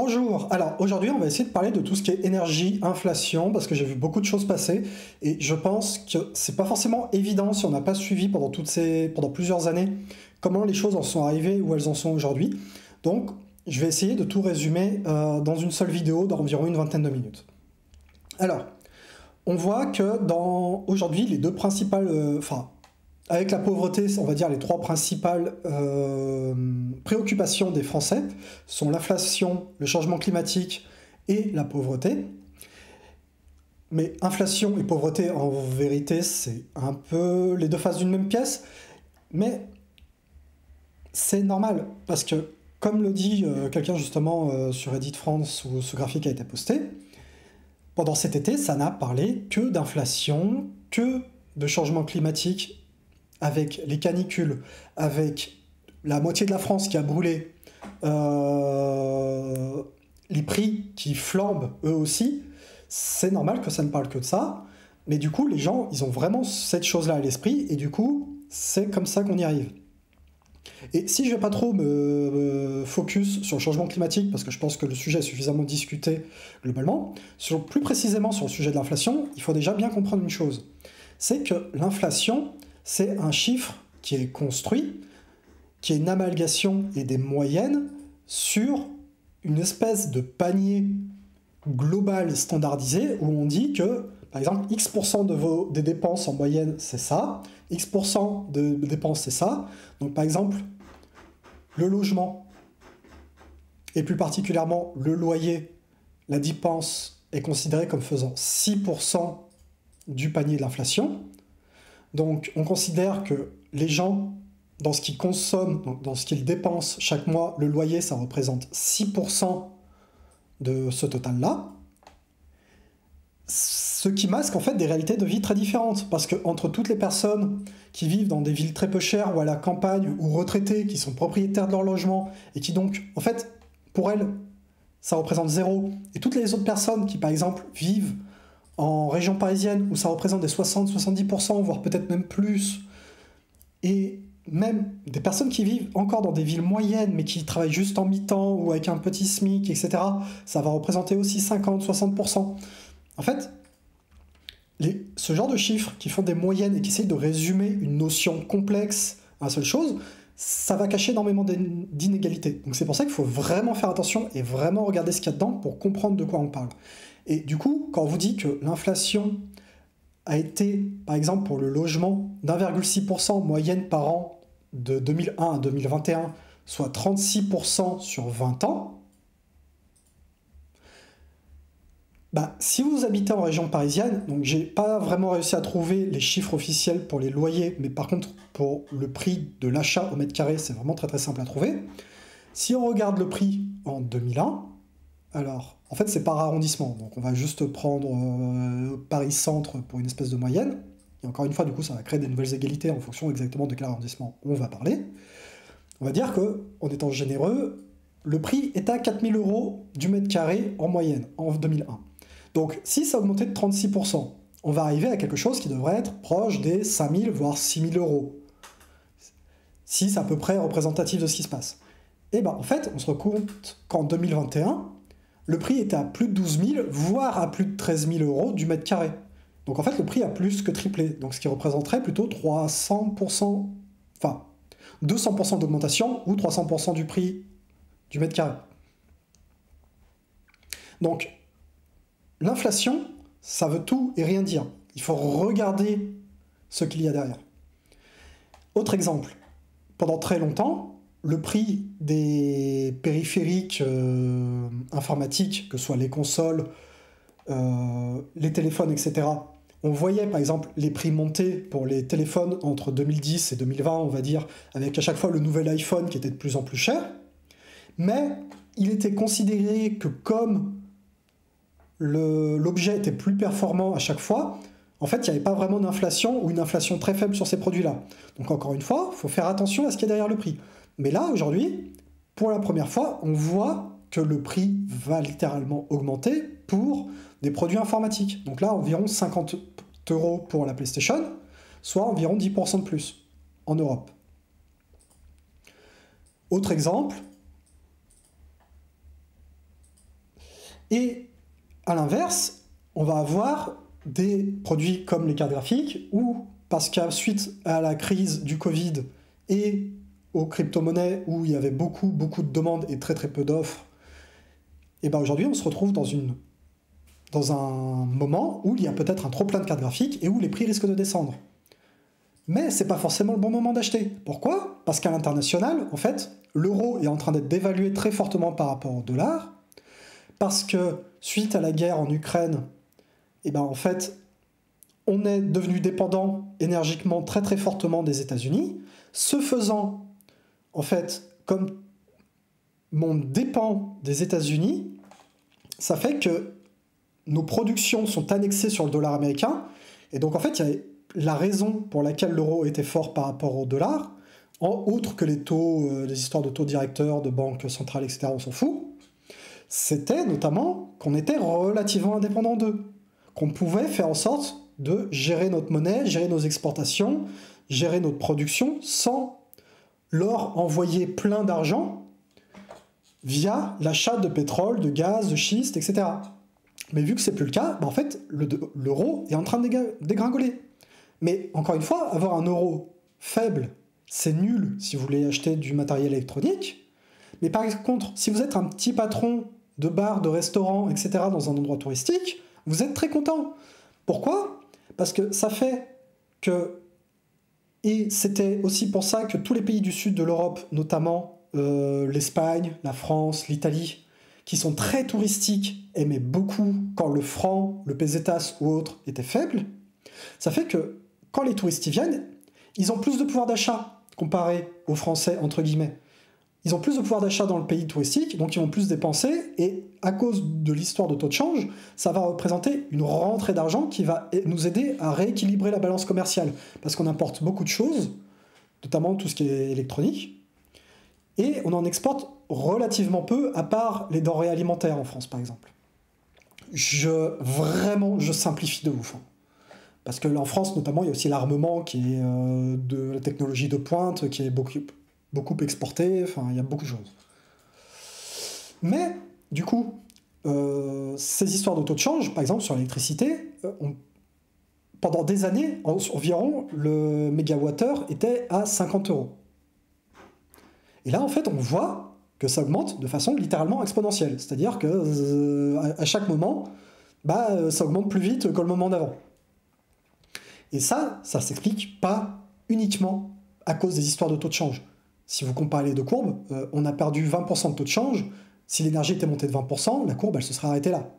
Bonjour, alors aujourd'hui on va essayer de parler de tout ce qui est énergie, inflation, parce que j'ai vu beaucoup de choses passer, et je pense que c'est pas forcément évident si on n'a pas suivi pendant plusieurs années comment les choses en sont arrivées, où elles en sont aujourd'hui. Donc je vais essayer de tout résumer dans une seule vidéo d'environ une vingtaine de minutes. Alors, on voit que aujourd'hui les deux principales, avec la pauvreté, on va dire les trois principales préoccupations des Français sont l'inflation, le changement climatique et la pauvreté. Mais inflation et pauvreté, en vérité, c'est un peu les deux faces d'une même pièce. Mais c'est normal, parce que, comme le dit quelqu'un justement sur Reddit France, où ce graphique a été posté, pendant cet été, ça n'a parlé que d'inflation, que de changement climatique, avec les canicules, avec la moitié de la France qui a brûlé, les prix qui flambent eux aussi, c'est normal que ça ne parle que de ça, mais du coup les gens, ils ont vraiment cette chose-là à l'esprit, et du coup, c'est comme ça qu'on y arrive. Et si je ne vais pas trop me focus sur le changement climatique, parce que je pense que le sujet est suffisamment discuté globalement, plus précisément sur le sujet de l'inflation, il faut déjà bien comprendre une chose, c'est que l'inflation, c'est un chiffre qui est construit, qui est une amalgation et des moyennes sur une espèce de panier global standardisé où on dit que, par exemple, X% des dépenses en moyenne, c'est ça, X% de dépenses, c'est ça. Donc, par exemple, le logement, et plus particulièrement le loyer, la dépense est considérée comme faisant 6% du panier de l'inflation. Donc, on considère que les gens, dans ce qu'ils consomment, dans ce qu'ils dépensent chaque mois, le loyer, ça représente 6% de ce total-là. Ce qui masque en fait des réalités de vie très différentes. Parce qu'entre toutes les personnes qui vivent dans des villes très peu chères ou à la campagne, ou retraités qui sont propriétaires de leur logement, et qui donc, en fait, pour elles, ça représente zéro. Et toutes les autres personnes qui, par exemple, vivent en région parisienne, où ça représente des 60-70%, voire peut-être même plus, et même des personnes qui vivent encore dans des villes moyennes, mais qui travaillent juste en mi-temps, ou avec un petit SMIC, etc., ça va représenter aussi 50-60%. En fait, ce genre de chiffres qui font des moyennes et qui essayent de résumer une notion complexe à une seule chose, ça va cacher énormément d'inégalités. Donc c'est pour ça qu'il faut vraiment faire attention et vraiment regarder ce qu'il y a dedans pour comprendre de quoi on parle. Et du coup, quand on vous dit que l'inflation a été, par exemple pour le logement, d'1,6% moyenne par an de 2001 à 2021, soit 36% sur 20 ans, si vous habitez en région parisienne, donc j'ai pas vraiment réussi à trouver les chiffres officiels pour les loyers, mais par contre pour le prix de l'achat au mètre carré, c'est vraiment très très simple à trouver. Si on regarde le prix en 2001, alors en fait c'est par arrondissement, donc on va juste prendre Paris Centre pour une espèce de moyenne, et encore une fois du coup ça va créer des nouvelles égalités en fonction exactement de quel arrondissement on va parler. On va dire que, en étant généreux, le prix est à 4 000 € du mètre carré en moyenne en 2001. Donc, si ça a augmenté de 36%, on va arriver à quelque chose qui devrait être proche des 5 000 voire 6 000 €. Si c'est à peu près représentatif de ce qui se passe. Et en fait, on se rend compte qu'en 2021, le prix était à plus de 12 000, voire à plus de 13 000 € du mètre carré. Donc en fait, le prix a plus que triplé. Donc ce qui représenterait plutôt 300%, enfin 200% d'augmentation ou 300% du prix du mètre carré. Donc, l'inflation, ça veut tout et rien dire. Il faut regarder ce qu'il y a derrière. Autre exemple, pendant très longtemps, le prix des périphériques informatiques, que ce soit les consoles, les téléphones, etc., on voyait par exemple les prix monter pour les téléphones entre 2010 et 2020, on va dire, avec à chaque fois le nouvel iPhone qui était de plus en plus cher, mais il était considéré que comme l'objet était plus performant à chaque fois, en fait, il n'y avait pas vraiment d'inflation ou une inflation très faible sur ces produits-là. Donc encore une fois, il faut faire attention à ce qu'il y a derrière le prix. Mais là, aujourd'hui, pour la première fois, on voit que le prix va littéralement augmenter pour des produits informatiques. Donc là, environ 50 € pour la PlayStation, soit environ 10% de plus en Europe. Autre exemple, Et à l'inverse, on va avoir des produits comme les cartes graphiques, où, parce qu'à suite à la crise du Covid et aux crypto-monnaies, où il y avait beaucoup de demandes et très peu d'offres, et ben aujourd'hui on se retrouve dans un moment où il y a peut-être un trop plein de cartes graphiques et où les prix risquent de descendre. Mais c'est pas forcément le bon moment d'acheter. Pourquoi ? Parce qu'à l'international, en fait, l'euro est en train d'être dévalué très fortement par rapport au dollar, parce que suite à la guerre en Ukraine, et ben en fait, on est devenu dépendant énergiquement très fortement des États-Unis. Ce faisant, en fait, comme on dépend des États-Unis, ça fait que nos productions sont annexées sur le dollar américain, et donc en fait, il y a la raison pour laquelle l'euro était fort par rapport au dollar, autre que les taux, les histoires de taux directeurs, de banques centrales, etc., on s'en fout, c'était notamment qu'on était relativement indépendant d'eux, qu'on pouvait faire en sorte de gérer notre monnaie, gérer nos exportations, gérer notre production sans leur envoyer plein d'argent via l'achat de pétrole, de gaz, de schiste, etc. Mais vu que c'est plus le cas, en fait, l'euro est en train de dégringoler. Mais encore une fois, avoir un euro faible, c'est nul si vous voulez acheter du matériel électronique. Mais par contre, si vous êtes un petit patron de bar, de restaurant, etc., dans un endroit touristique, vous êtes très content. Pourquoi ? Parce que ça fait que, et c'était aussi pour ça que tous les pays du sud de l'Europe, notamment l'Espagne, la France, l'Italie, qui sont très touristiques, aimaient beaucoup quand le franc, le pesetas ou autre était faible. Ça fait que quand les touristes y viennent, ils ont plus de pouvoir d'achat comparé aux Français, entre guillemets. Ils ont plus de pouvoir d'achat dans le pays touristique, donc ils vont plus dépenser, et à cause de l'histoire de taux de change, ça va représenter une rentrée d'argent qui va nous aider à rééquilibrer la balance commerciale, parce qu'on importe beaucoup de choses, notamment tout ce qui est électronique, et on en exporte relativement peu, à part les denrées alimentaires en France, par exemple. Je simplifie de ouf. Parce que en France, notamment, il y a aussi l'armement qui est de la technologie de pointe, qui est beaucoup exporté, enfin, il y a beaucoup de choses. Mais, du coup, ces histoires de taux de change, par exemple, sur l'électricité, pendant des années, environ, le mégawattheure était à 50 €. Et là, en fait, on voit que ça augmente de façon littéralement exponentielle. C'est-à-dire que à chaque moment, ça augmente plus vite que le moment d'avant. Et ça s'explique pas uniquement à cause des histoires de taux de change. Si vous comparez les deux courbes, on a perdu 20% de taux de change. Si l'énergie était montée de 20%, la courbe, elle se serait arrêtée là.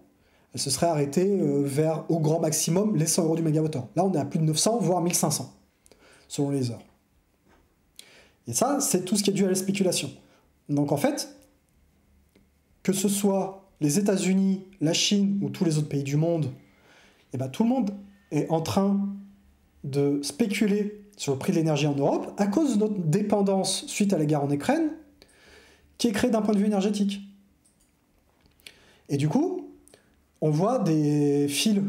Elle se serait arrêtée vers, au grand maximum, les 100 € du mégawattheure. Là, on est à plus de 900, voire 1500, selon les heures. Et ça, c'est tout ce qui est dû à la spéculation. Donc en fait, que ce soit les États-Unis, la Chine ou tous les autres pays du monde, tout le monde est en train de spéculer sur le prix de l'énergie en Europe à cause de notre dépendance suite à la guerre en Ukraine, qui est créée d'un point de vue énergétique. Et du coup, on voit des fils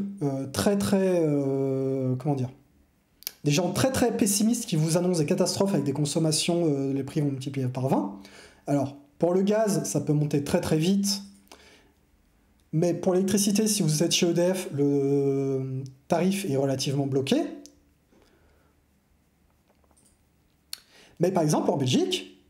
des gens très pessimistes qui vous annoncent des catastrophes avec des consommations, les prix vont multiplier par 20. Alors, pour le gaz, ça peut monter très vite, mais pour l'électricité, si vous êtes chez EDF, le tarif est relativement bloqué. Mais par exemple, en Belgique,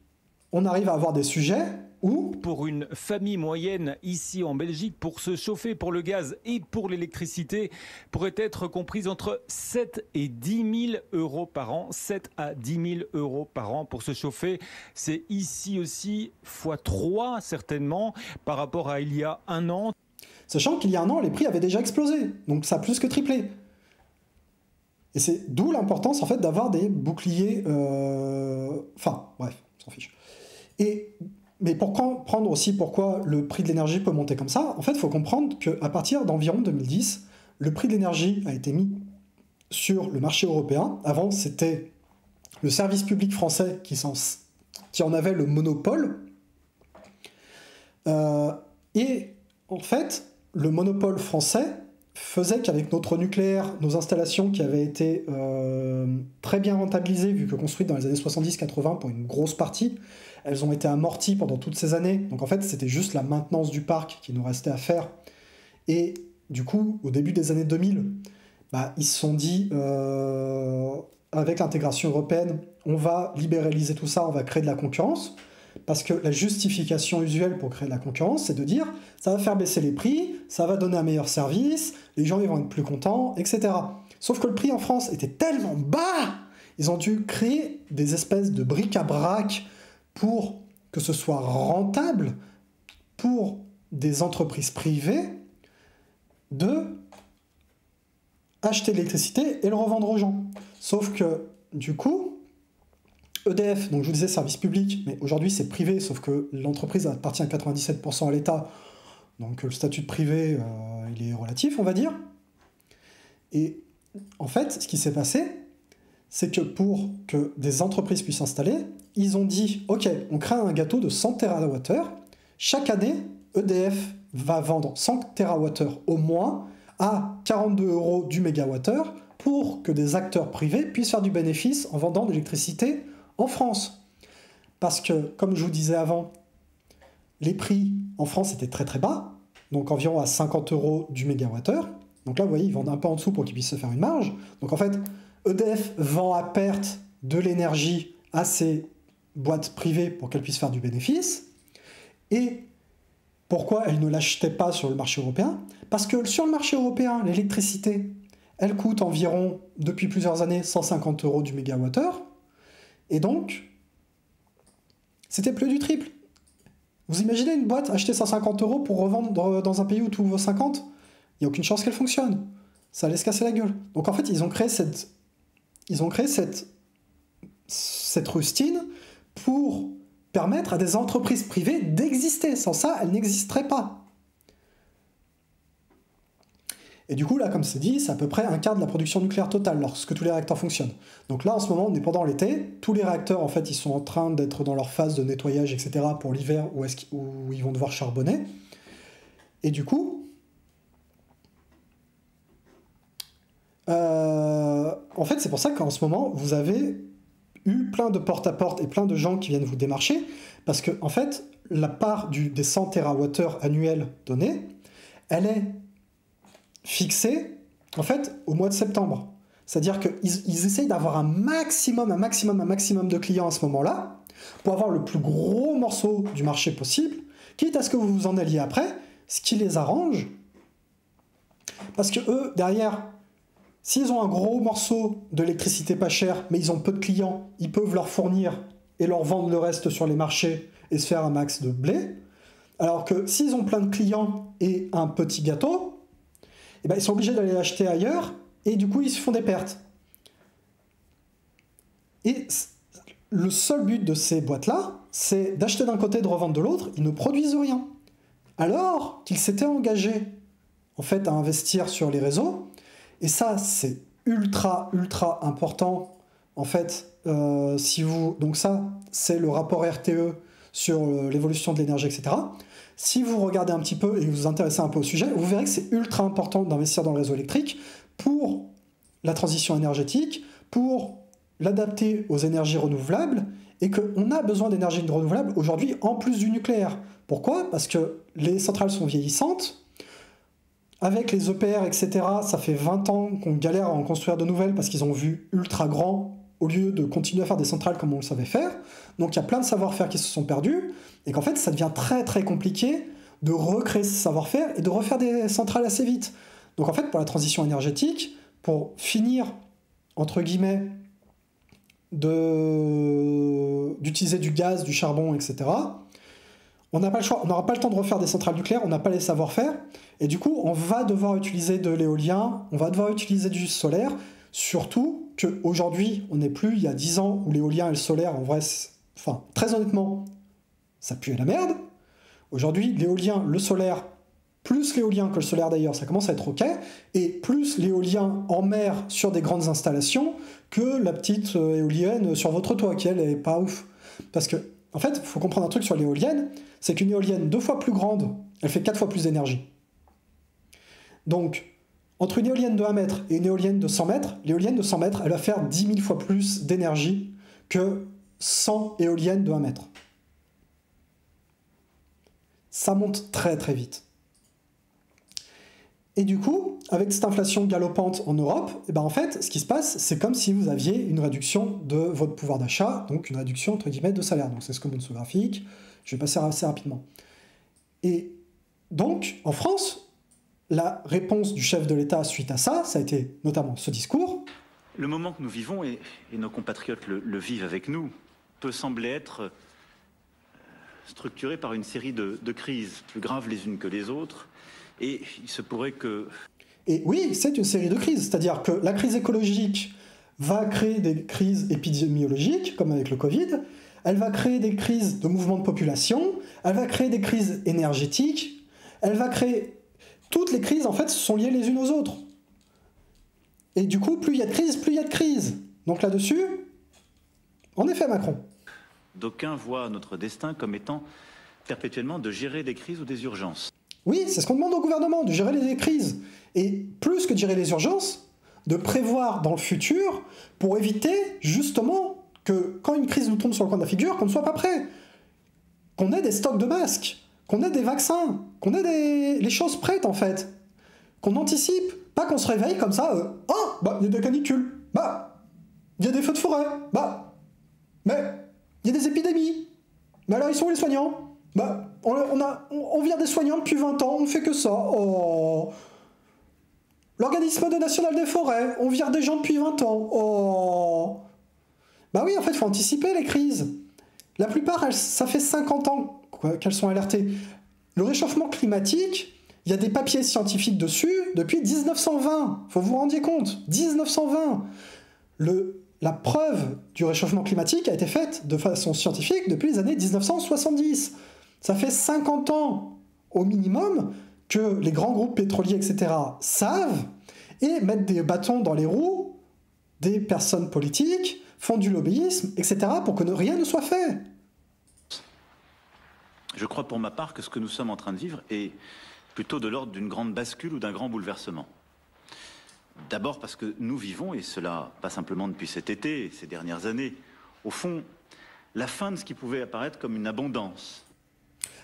on arrive à avoir des sujets où... Pour une famille moyenne ici en Belgique, pour se chauffer pour le gaz et pour l'électricité, pourrait être comprise entre 7 et 10 000 € par an. 7 à 10 000 € par an pour se chauffer. C'est ici aussi x3 certainement par rapport à il y a un an. Sachant qu'il y a un an, les prix avaient déjà explosé. Donc ça a plus que triplé. Et c'est d'où l'importance en fait d'avoir des boucliers... Enfin, bref, on s'en fiche. Mais pour comprendre aussi pourquoi le prix de l'énergie peut monter comme ça, en fait, il faut comprendre qu'à partir d'environ 2010, le prix de l'énergie a été mis sur le marché européen. Avant, c'était le service public français qui en avait le monopole. Et en fait, le monopole français faisait qu'avec notre nucléaire, nos installations qui avaient été très bien rentabilisées, vu que construites dans les années 70-80 pour une grosse partie, elles ont été amorties pendant toutes ces années. Donc en fait, c'était juste la maintenance du parc qui nous restait à faire. Et du coup, au début des années 2000, ils se sont dit, avec l'intégration européenne, on va libéraliser tout ça, on va créer de la concurrence. Parce que la justification usuelle pour créer de la concurrence, c'est de dire ça va faire baisser les prix, ça va donner un meilleur service, les gens ils vont être plus contents, etc. Sauf que le prix en France était tellement bas, ils ont dû créer des espèces de bric-à-brac pour que ce soit rentable pour des entreprises privées de acheter l'électricité et le revendre aux gens. Sauf que, du coup, EDF, donc je vous disais service public, mais aujourd'hui c'est privé, sauf que l'entreprise appartient à 97% à l'État, donc le statut de privé, il est relatif, on va dire. Et en fait, ce qui s'est passé, c'est que pour que des entreprises puissent s'installer, ils ont dit, ok, on crée un gâteau de 100 TWh, chaque année, EDF va vendre 100 TWh au moins à 42 € du mégawattheure pour que des acteurs privés puissent faire du bénéfice en vendant de l'électricité en France. Parce que, comme je vous disais avant, les prix en France étaient très très bas, donc environ à 50 € du mégawattheure. Donc là, vous voyez, ils vendent un peu en dessous pour qu'ils puissent se faire une marge. Donc en fait, EDF vend à perte de l'énergie à ces boîtes privées pour qu'elles puissent faire du bénéfice. Et pourquoi elles ne l'achetaient pas sur le marché européen? Parce que sur le marché européen, l'électricité, elle coûte environ, depuis plusieurs années, 150 € du mégawattheure. Et donc, c'était plus du triple. Vous imaginez une boîte acheter 150 € pour revendre dans un pays où tout vaut 50? Il n'y a aucune chance qu'elle fonctionne. Ça allait se casser la gueule. Donc en fait, ils ont créé cette rustine pour permettre à des entreprises privées d'exister. Sans ça, elles n'existeraient pas. Et du coup, là, comme c'est dit, c'est à peu près un quart de la production nucléaire totale lorsque tous les réacteurs fonctionnent. Donc là, en ce moment, on est pendant l'été. Tous les réacteurs, en fait, ils sont en train d'être dans leur phase de nettoyage, etc. pour l'hiver où ils vont devoir charbonner. Et du coup, en fait, c'est pour ça qu'en ce moment, vous avez eu plein de porte-à-porte et plein de gens qui viennent vous démarcher, parce que, en fait, la part des 100 TWh annuels donnés, elle est fixée, en fait, au mois de septembre. C'est-à-dire qu'ils essayent d'avoir un maximum de clients à ce moment-là, pour avoir le plus gros morceau du marché possible, quitte à ce que vous vous en alliez après, ce qui les arrange. Parce que eux, derrière, s'ils ont un gros morceau d'électricité pas cher, mais ils ont peu de clients, ils peuvent leur fournir et leur vendre le reste sur les marchés et se faire un max de blé. Alors que s'ils ont plein de clients et un petit gâteau, eh ben, ils sont obligés d'aller l'acheter ailleurs, et du coup, ils se font des pertes. Et le seul but de ces boîtes-là, c'est d'acheter d'un côté et de revendre de l'autre. Ils ne produisent rien. Alors qu'ils s'étaient engagés, en fait, à investir sur les réseaux. Et ça, c'est ultra important. En fait, donc ça, c'est le rapport RTE sur l'évolution de l'énergie, etc. Si vous regardez un petit peu et vous vous intéressez un peu au sujet, vous verrez que c'est ultra important d'investir dans le réseau électrique pour la transition énergétique, pour l'adapter aux énergies renouvelables, et qu'on a besoin d'énergie renouvelable aujourd'hui en plus du nucléaire. Pourquoi? Parce que les centrales sont vieillissantes. Avec les EPR, etc., ça fait 20 ans qu'on galère à en construire de nouvelles parce qu'ils ont vu ultra grand au lieu de continuer à faire des centrales comme on le savait faire. Donc il y a plein de savoir-faire qui se sont perdus, et qu'en fait ça devient très compliqué de recréer ce savoir-faire et de refaire des centrales assez vite. Donc en fait, pour la transition énergétique, pour finir, entre guillemets, d'utiliser du gaz, du charbon, etc., on n'a pas le choix, on n'aura pas le temps de refaire des centrales nucléaires, on n'a pas les savoir-faire, et du coup on va devoir utiliser de l'éolien, on va devoir utiliser du solaire, surtout qu'aujourd'hui on n'est plus il y a 10 ans où l'éolien et le solaire, en vrai, enfin très honnêtement, ça pue la merde. Aujourd'hui l'éolien, le solaire, plus l'éolien que le solaire d'ailleurs, ça commence à être ok, et plus l'éolien en mer sur des grandes installations que la petite éolienne sur votre toit, qui elle est pas ouf. Parce que en fait, il faut comprendre un truc sur l'éolienne, c'est qu'une éolienne 2 fois plus grande, elle fait 4 fois plus d'énergie. Donc, Entre une éolienne de 1 mètre et une éolienne de 100 mètres, l'éolienne de 100 mètres, elle va faire 10 000 fois plus d'énergie que 100 éoliennes de 1 mètre. Ça monte très très vite. Et du coup, avec cette inflation galopante en Europe, et ben en fait, ce qui se passe, c'est comme si vous aviez une réduction de votre pouvoir d'achat, donc une réduction entre guillemets de salaire. Donc c'est ce que montre ce graphique. Je vais passer assez rapidement. Et donc, en France, la réponse du chef de l'État suite à ça, ça a été notamment ce discours. Le moment que nous vivons, et nos compatriotes le vivent avec nous, peut sembler être structuré par une série de crises, plus graves les unes que les autres. Et il se pourrait que... Et oui, c'est une série de crises. C'est-à-dire que la crise écologique va créer des crises épidémiologiques, comme avec le Covid. Elle va créer des crises de mouvement de population. Elle va créer des crises énergétiques. Elle va créer... Toutes les crises, en fait, sont liées les unes aux autres. Et du coup, plus il y a de crises, plus il y a de crises. Donc là-dessus, en effet, Macron. D'aucuns voient notre destin comme étant perpétuellement de gérer des crises ou des urgences. Oui, c'est ce qu'on demande au gouvernement, de gérer les crises. Et plus que de gérer les urgences, de prévoir dans le futur pour éviter justement que quand une crise nous tombe sur le coin de la figure, qu'on ne soit pas prêt. Qu'on ait des stocks de masques, qu'on ait des vaccins, qu'on ait les choses prêtes en fait. Qu'on anticipe, pas qu'on se réveille comme ça, il y a des canicules, il y a des feux de forêt, mais il y a des épidémies. Mais alors ils sont où les soignants? On vire des soignants depuis 20 ans, on fait que ça. Oh. L'organisme national des forêts, on vire des gens depuis 20 ans. Oh. Bah oui, en fait, il faut anticiper les crises. La plupart, ça fait 50 ans qu'elles sont alertées. Le réchauffement climatique, il y a des papiers scientifiques dessus depuis 1920. Faut vous rendiez compte, 1920. La preuve du réchauffement climatique a été faite de façon scientifique depuis les années 1970. Ça fait 50 ans au minimum que les grands groupes pétroliers, etc., savent et mettent des bâtons dans les roues des personnes politiques, font du lobbyisme, etc., pour que rien ne soit fait. Je crois pour ma part que ce que nous sommes en train de vivre est plutôt de l'ordre d'une grande bascule ou d'un grand bouleversement. D'abord parce que nous vivons, et cela pas simplement depuis cet été, ces dernières années, au fond, la fin de ce qui pouvait apparaître comme une abondance.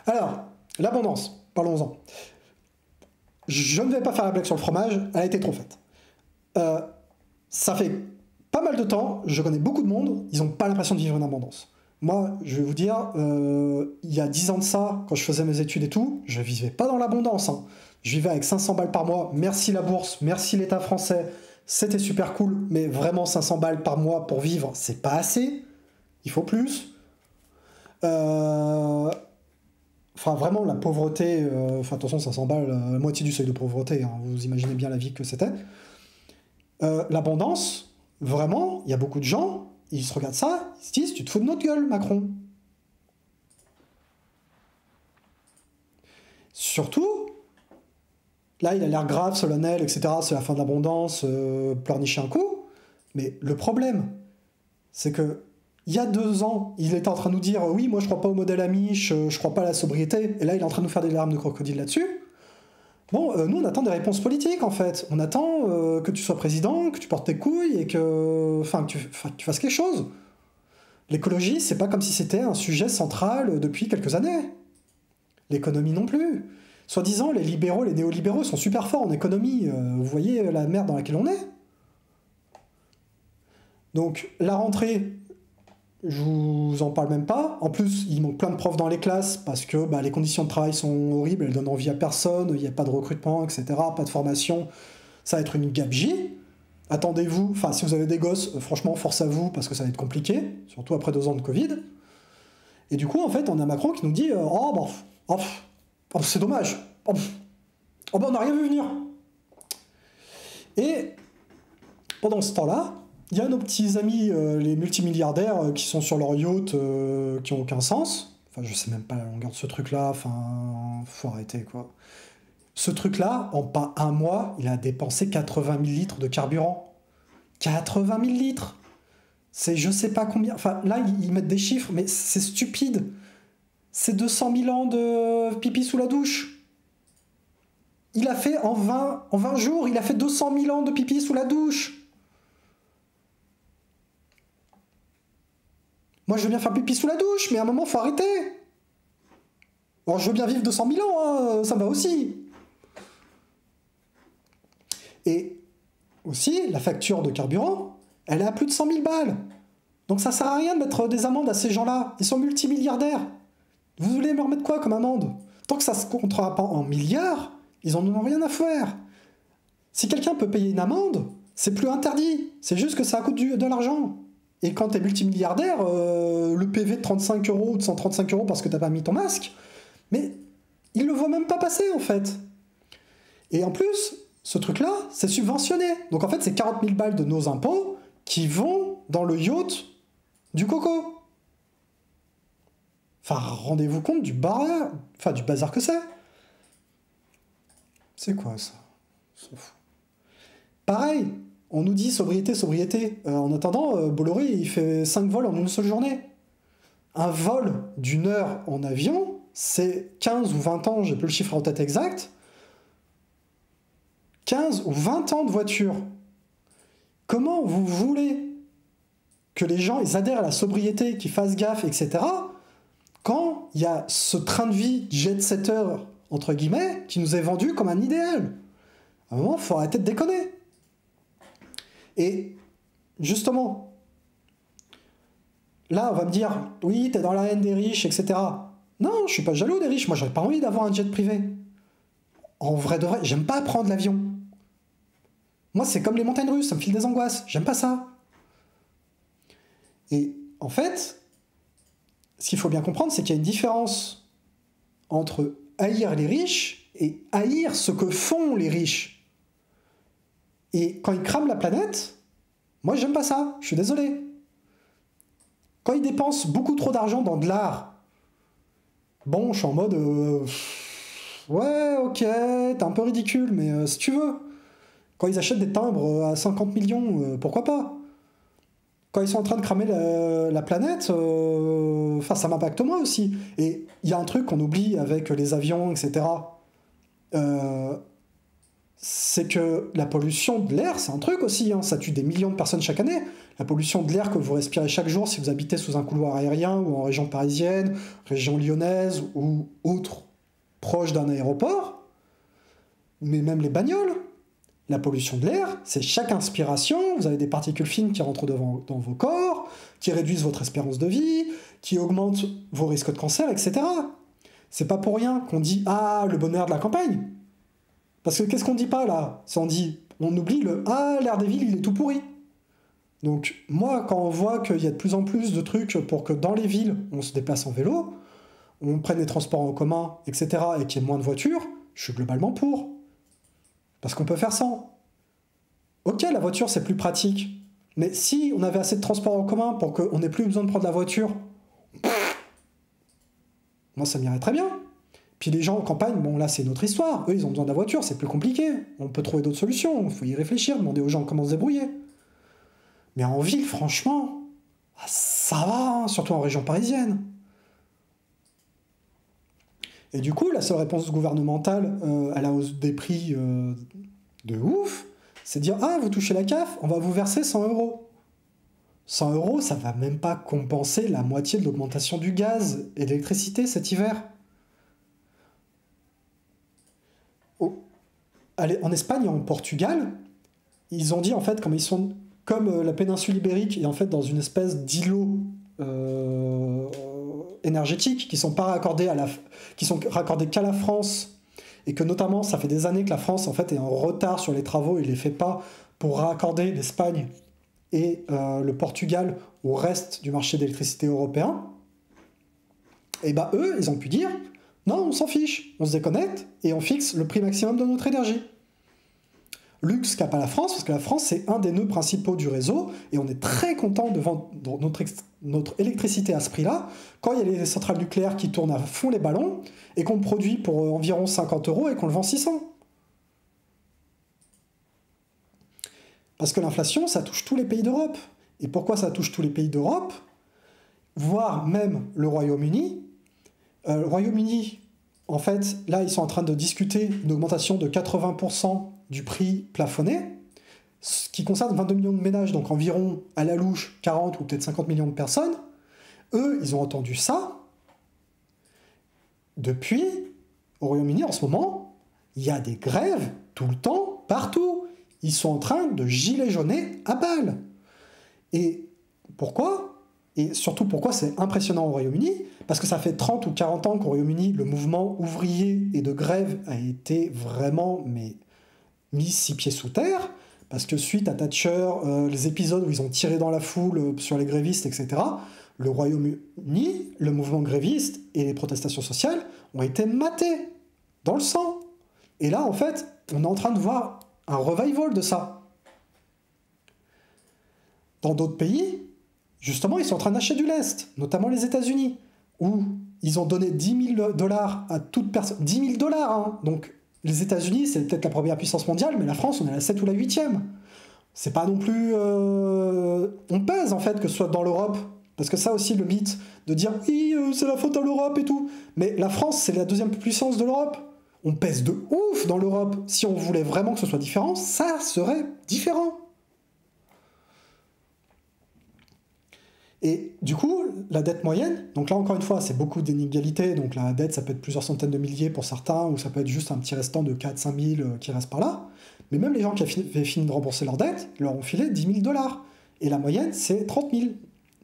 Alors, l'abondance, parlons-en. Je ne vais pas faire la blague sur le fromage, elle a été trop faite. Ça fait pas mal de temps, je connais beaucoup de monde, ils n'ont pas l'impression de vivre une abondance. Moi, je vais vous dire, il y a 10 ans de ça, quand je faisais mes études et tout, je vivais pas dans l'abondance. Hein. Je vivais avec 500 balles par mois, merci la bourse, merci l'État français, c'était super cool, mais vraiment 500 balles par mois pour vivre, c'est pas assez, il faut plus. Enfin, vraiment, la pauvreté... attention, 500 balles, la moitié du seuil de pauvreté. Hein, vous imaginez bien la vie que c'était. L'abondance, vraiment, il y a beaucoup de gens, ils se regardent ça, ils se disent, tu te fous de notre gueule, Macron. Surtout, là, il a l'air grave, solennel, etc. C'est la fin de l'abondance, pleurnicher un coup. Mais le problème, c'est que il y a 2 ans, il était en train de nous dire « Oui, moi je crois pas au modèle Amish, je crois pas à la sobriété. » Et là, il est en train de nous faire des larmes de crocodile là-dessus. Bon, nous, on attend des réponses politiques, en fait. On attend que tu sois président, que tu portes tes couilles et que tu fasses quelque chose. L'écologie, c'est pas comme si c'était un sujet central depuis quelques années. L'économie non plus. Soi-disant, les libéraux, les néolibéraux sont super forts en économie. Vous voyez la merde dans laquelle on est. Donc, la rentrée... Je vous en parle même pas. En plus, il manque plein de profs dans les classes parce que les conditions de travail sont horribles, elles donnent envie à personne, il n'y a pas de recrutement, etc., pas de formation. Ça va être une gabegie. Attendez-vous, si vous avez des gosses, franchement, force à vous parce que ça va être compliqué, surtout après 2 ans de Covid. Et du coup, en fait, on a Macron qui nous dit c'est dommage. On n'a rien vu venir. Et pendant ce temps-là, il y a nos petits amis, les multimilliardaires, qui sont sur leur yacht, qui n'ont aucun sens. Enfin, je sais même pas la longueur de ce truc-là. Faut arrêter, quoi. Ce truc-là, en pas un mois, il a dépensé 80 000 litres de carburant. 80 000 litres! C'est je sais pas combien... Là, ils mettent des chiffres, mais c'est stupide. C'est 200 000 ans de pipi sous la douche. il a fait en 20 jours, il a fait 200 000 ans de pipi sous la douche. Moi, je veux bien faire pipi sous la douche, mais à un moment, faut arrêter. Alors, je veux bien vivre 200 000 ans, hein, ça me va aussi. Et aussi, la facture de carburant, elle est à plus de 100 000 balles. Donc ça sert à rien de mettre des amendes à ces gens-là. Ils sont multimilliardaires. Vous voulez me remettre quoi comme amende? Tant que ça se comptera pas en milliards, ils en ont rien à faire. Si quelqu'un peut payer une amende, c'est plus interdit. C'est juste que ça coûte de l'argent. Et quand t'es multimilliardaire, le PV de 35 € ou de 135 € parce que t'as pas mis ton masque, mais il le voit même pas passer en fait. Et en plus, ce truc-là, c'est subventionné. Donc en fait, c'est 40 000 balles de nos impôts qui vont dans le yacht du coco. Enfin, rendez-vous compte du bazar que c'est. C'est quoi ça? On s'en fout. Pareil, on nous dit sobriété, sobriété. En attendant, Bolloré, il fait 5 vols en une seule journée. Un vol d'1 heure en avion, c'est 15 ou 20 ans, j'ai plus le chiffre en tête exact, 15 ou 20 ans de voiture. Comment vous voulez que les gens ils adhèrent à la sobriété, qu'ils fassent gaffe, etc., quand il y a ce train de vie jet-setter, entre guillemets, qui nous est vendu comme un idéal? À un moment, il faut arrêter de déconner. Et justement, là, on va me dire, oui, t'es dans la haine des riches, etc. Non, je suis pas jaloux des riches. Moi, j'aurais pas envie d'avoir un jet privé. En vrai de vrai, j'aime pas prendre l'avion. Moi, c'est comme les montagnes russes, ça me file des angoisses. J'aime pas ça. Et en fait, ce qu'il faut bien comprendre, c'est qu'il y a une différence entre haïr les riches et haïr ce que font les riches. Et quand ils crament la planète, moi, j'aime pas ça. Je suis désolé. Quand ils dépensent beaucoup trop d'argent dans de l'art, bon, je suis en mode... ouais, ok, t'es un peu ridicule, mais si tu veux. Quand ils achètent des timbres à 50 millions, pourquoi pas? Quand ils sont en train de cramer la planète, ça m'impacte moi aussi. Et il y a un truc qu'on oublie avec les avions, etc. C'est que la pollution de l'air, c'est un truc aussi. Hein, ça tue des millions de personnes chaque année. La pollution de l'air que vous respirez chaque jour si vous habitez sous un couloir aérien ou en région parisienne, région lyonnaise ou autre proche d'un aéroport, mais même les bagnoles. La pollution de l'air, c'est chaque inspiration, vous avez des particules fines qui rentrent dans vos corps, qui réduisent votre espérance de vie, qui augmentent vos risques de cancer, etc. C'est pas pour rien qu'on dit « Ah, le bonheur de la campagne !» Parce que qu'est-ce qu'on dit pas là? On oublie le « Ah, l'air des villes, il est tout pourri !» Donc moi, quand on voit qu'il y a de plus en plus de trucs pour que dans les villes, on se déplace en vélo, on prenne les transports en commun, etc., et qu'il y ait moins de voitures, je suis globalement pour. Parce qu'on peut faire sans. Ok, la voiture, c'est plus pratique. Mais si on avait assez de transports en commun pour qu'on n'ait plus besoin de prendre la voiture, moi, ça m'irait très bien. Puis les gens en campagne, bon, là, c'est une autre histoire. Eux, ils ont besoin de la voiture, c'est plus compliqué. On peut trouver d'autres solutions. Il faut y réfléchir, demander aux gens comment se débrouiller. Mais en ville, franchement, ça va, hein, surtout en région parisienne. Et du coup, la seule réponse gouvernementale à la hausse des prix de ouf, c'est de dire « Ah, vous touchez la CAF, on va vous verser 100 €. 100 €, ça va même pas compenser la moitié de l'augmentation du gaz et de l'électricité cet hiver. En Espagne et en Portugal, ils ont dit, en fait, comme la péninsule ibérique est en fait dans une espèce d'îlot énergétiques qui sont raccordés qu'à la France, et que notamment ça fait des années que la France en fait est en retard sur les travaux et les fait pas pour raccorder l'Espagne et le Portugal au reste du marché d'électricité européen. Et bah eux, ils ont pu dire non, on s'en fiche, on se déconnecte et on fixe le prix maximum de notre énergie. Luxe qu'a pas la France, parce que la France, c'est un des nœuds principaux du réseau, et on est très content de vendre notre électricité à ce prix-là, quand il y a les centrales nucléaires qui tournent à fond les ballons, et qu'on produit pour environ 50 € et qu'on le vend 600. Parce que l'inflation, ça touche tous les pays d'Europe. Et pourquoi ça touche tous les pays d'Europe, voire même le Royaume-Uni? Le Royaume-Uni, en fait, là, ils sont en train de discuter une augmentation de 80% du prix plafonné, ce qui concerne 22 millions de ménages, donc environ à la louche 40 ou peut-être 50 millions de personnes. Eux, ils ont entendu ça. Depuis, au Royaume-Uni, en ce moment, il y a des grèves tout le temps, partout. Ils sont en train de gilets jauner à Bâle. Et pourquoi ? Et surtout, pourquoi c'est impressionnant au Royaume-Uni ? Parce que ça fait 30 ou 40 ans qu'au Royaume-Uni, le mouvement ouvrier et de grève a été vraiment mis 6 pieds sous terre. Parce que suite à Thatcher, les épisodes où ils ont tiré dans la foule sur les grévistes, etc., le Royaume-Uni, le mouvement gréviste et les protestations sociales ont été matés dans le sang. Et là, en fait, on est en train de voir un revival de ça. Dans d'autres pays, justement, ils sont en train d'acheter du lest, notamment les États-Unis, où ils ont donné $10 000 à toute personne. $10 000, hein. Donc, les États-Unis, c'est peut-être la première puissance mondiale, mais la France, on est la 7e ou la 8e. C'est pas non plus... On pèse, en fait, que ce soit dans l'Europe. Parce que ça aussi, le mythe de dire « Oui, c'est la faute à l'Europe et tout ». Mais la France, c'est la 2e puissance de l'Europe. On pèse de ouf dans l'Europe. Si on voulait vraiment que ce soit différent, ça serait différent. Et du coup, la dette moyenne, donc là encore une fois, c'est beaucoup d'inégalités, donc la dette, ça peut être plusieurs centaines de milliers pour certains, ou ça peut être juste un petit restant de 4-5 000 qui reste par là. Mais même les gens qui avaient fini de rembourser leur dette, leur ont filé $10 000. Et la moyenne, c'est 30 000.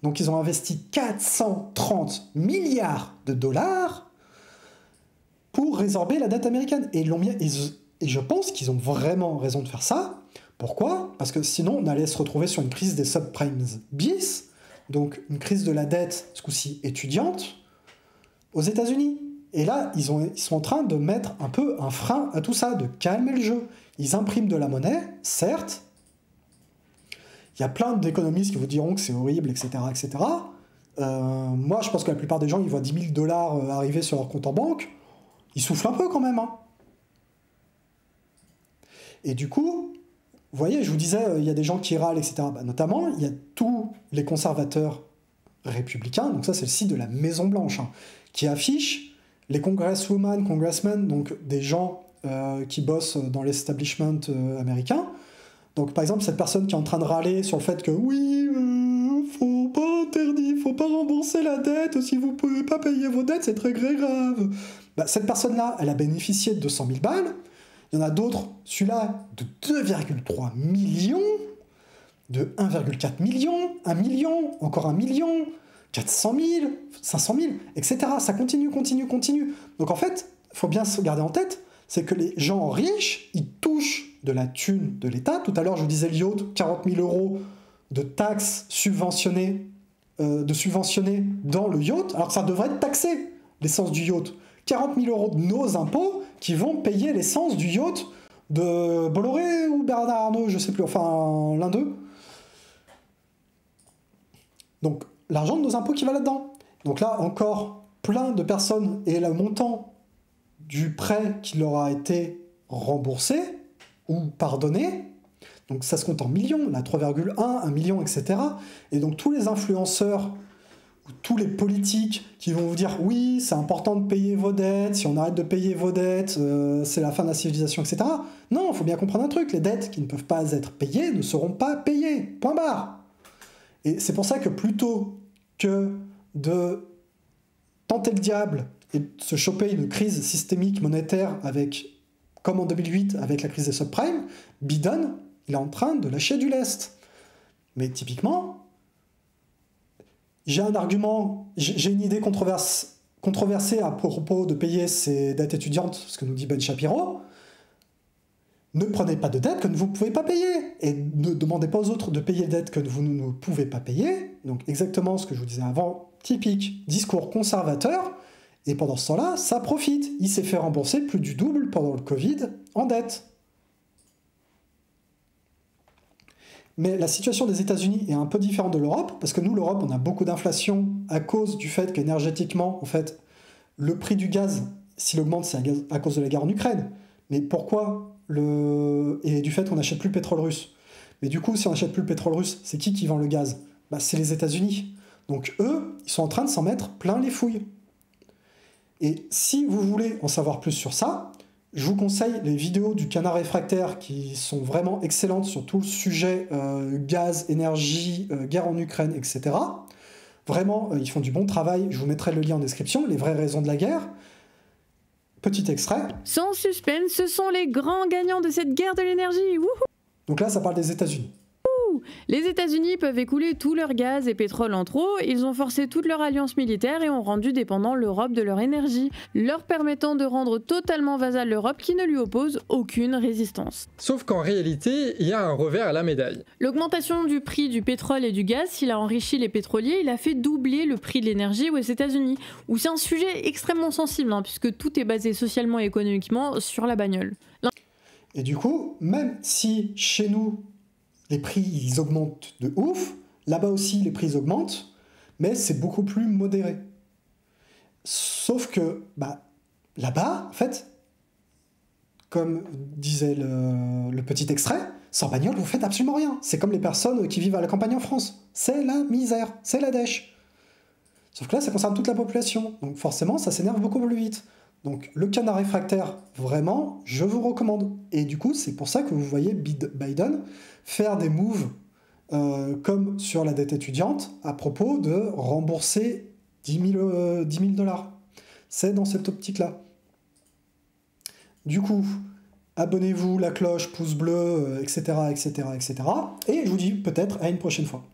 Donc ils ont investi 430 milliards de dollars pour résorber la dette américaine. Et je pense qu'ils ont vraiment raison de faire ça. Pourquoi ? Parce que sinon, on allait se retrouver sur une crise des subprimes bis, donc une crise de la dette, ce coup-ci étudiante, aux États-Unis. Et là, ils sont en train de mettre un peu un frein à tout ça, de calmer le jeu. Ils impriment de la monnaie, certes. Il y a plein d'économistes qui vous diront que c'est horrible, etc. etc. Moi, je pense que la plupart des gens, ils voient $10 000 arriver sur leur compte en banque. Ils soufflent un peu quand même. Hein. Et du coup, vous voyez, je vous disais, il y a des gens qui râlent, etc. Bah, notamment, il y a tous les conservateurs républicains, donc ça c'est le site de la Maison-Blanche, hein, qui affiche les congressmen, donc des gens qui bossent dans l'establishment américain. Donc par exemple, cette personne qui est en train de râler sur le fait que oui, faut pas rembourser la dette, si vous pouvez pas payer vos dettes, c'est très grave. Bah, cette personne-là, elle a bénéficié de 200 000 balles. Il y en a d'autres, celui-là, de 2,3 millions, de 1,4 million, 1 million, encore 1 million, 400 000, 500 000, etc. Ça continue. Donc en fait, il faut bien se garder en tête, c'est que les gens riches, ils touchent de la thune de l'État. Tout à l'heure, je vous disais le yacht, 40 000 € de taxes subventionnées, dans le yacht, alors que ça devrait être taxé, l'essence du yacht. 40 000 € de nos impôts qui vont payer l'essence du yacht de Bolloré ou Bernard Arnault, je sais plus, enfin l'un d'eux. Donc l'argent de nos impôts qui va là-dedans. Donc là encore, plein de personnes, et le montant du prêt qui leur a été remboursé ou pardonné, donc ça se compte en millions, là 3,1, 1 million, etc. Et donc tous les influenceurs, tous les politiques qui vont vous dire oui, c'est important de payer vos dettes, si on arrête de payer vos dettes, c'est la fin de la civilisation, etc. Non, il faut bien comprendre un truc, les dettes qui ne peuvent pas être payées ne seront pas payées, point barre. Et c'est pour ça que plutôt que de tenter le diable et de se choper une crise systémique monétaire comme en 2008 avec la crise des subprimes, Biden, il est en train de lâcher du lest. Mais typiquement, j'ai un argument, j'ai une idée controversée à propos de payer ses dettes étudiantes, ce que nous dit Ben Shapiro. Ne prenez pas de dettes que vous ne pouvez pas payer, et ne demandez pas aux autres de payer des dettes que vous ne pouvez pas payer. Donc exactement ce que je vous disais avant, typique discours conservateur, et pendant ce temps-là, ça profite. Il s'est fait rembourser plus du double pendant le Covid en dette. Mais la situation des États-Unis est un peu différente de l'Europe, parce que nous, l'Europe, on a beaucoup d'inflation à cause du fait qu'énergétiquement, en fait, le prix du gaz, s'il augmente, c'est à cause de la guerre en Ukraine. Mais pourquoi et du fait qu'on n'achète plus le pétrole russe. Mais du coup, si on n'achète plus le pétrole russe, c'est qui vend le gaz ? Bah, c'est les États-Unis. Donc eux, ils sont en train de s'en mettre plein les fouilles. Et si vous voulez en savoir plus sur ça, je vous conseille les vidéos du Canard Réfractaire qui sont vraiment excellentes sur tout le sujet gaz, énergie, guerre en Ukraine, etc. Vraiment, ils font du bon travail. Je vous mettrai le lien en description. Les vraies raisons de la guerre. Petit extrait. Sans suspense, ce sont les grands gagnants de cette guerre de l'énergie. Wouhou! Donc là, ça parle des États-Unis. Les États-Unis peuvent écouler tout leur gaz et pétrole en trop, ils ont forcé toute leur alliance militaire et ont rendu dépendant l'Europe de leur énergie, leur permettant de rendre totalement vasale l'Europe qui ne lui oppose aucune résistance. Sauf qu'en réalité, il y a un revers à la médaille. L'augmentation du prix du pétrole et du gaz, s'il a enrichi les pétroliers, il a fait doubler le prix de l'énergie aux États-Unis, où c'est un sujet extrêmement sensible, puisque tout est basé socialement et économiquement sur la bagnole. Et du coup, même si chez nous, les prix ils augmentent de ouf, là-bas aussi les prix augmentent, mais c'est beaucoup plus modéré. Sauf que là-bas, en fait, comme disait le petit extrait, sans bagnole vous faites absolument rien. C'est comme les personnes qui vivent à la campagne en France. C'est la misère, c'est la dèche. Sauf que là ça concerne toute la population, donc forcément ça s'énerve beaucoup plus vite. Donc le Canard Réfractaire, vraiment, je vous recommande. Et du coup, c'est pour ça que vous voyez Biden faire des moves comme sur la dette étudiante à propos de rembourser 10 000 $. C'est dans cette optique-là. Du coup, abonnez-vous, la cloche, pouce bleu, etc., etc., etc. Et je vous dis peut-être à une prochaine fois.